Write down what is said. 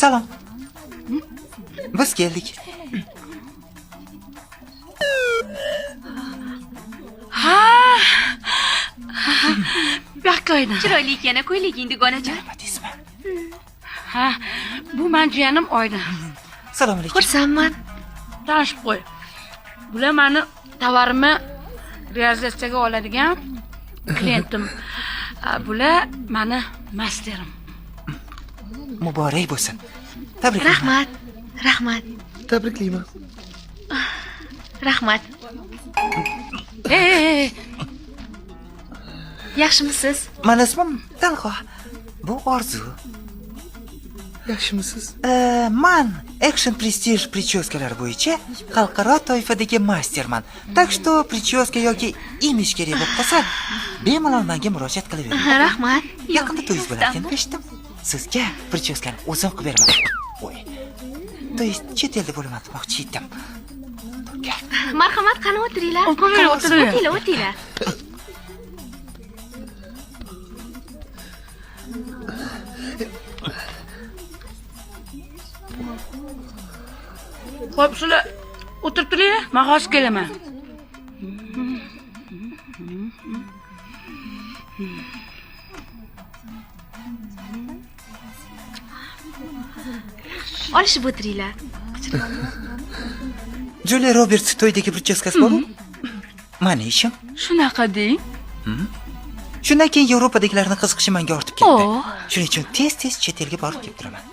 Salom. Biz keldik. Yo'qlaydi. Chiroyli ekan, qo'yliging dugonajon. Nima Ha, bu men jiyanim Oyna. Salom alaykum. Xursandman. Tanishib qo'y. Bular meni tovarimni realizatsiyaga oladigan klientim. Bular meni masterim. Muborak bo'lsin. Tabriklayman. Rahmat. Tabriklayman. Rahmat. Yaxshimisiz? Meni ismim Talqo. Bu Orzu. Yaxshimisiz? Man Action Prestige прическалар bo'yicha xalqaro toifadagi masterman. Так что прическа yoki imij kerak bo'lib qolsa, bemalol menga murojaat qilavering. Rahmat. Yaqinda to'yingiz bo'lar ekan, eshitdim. Sizga прическani o'zim qilib beraman. Voy. То есть chet elda bo'laman demoqchi edim. Marhamat, qani o'tiringlar. O'tiringlar. Xo'p, sizlar o'tirib turinglar, men hozir kelaman. Olishib o'tiringlar. Julia Roberts to'ydagi прическasi bormi? Mani ishim. Shunaqa deng. Shundan keyin Yevropadagilarning qiziqishi menga ortib ketdi. Shuning uchun tez-tez chet elga borib kelib turaman.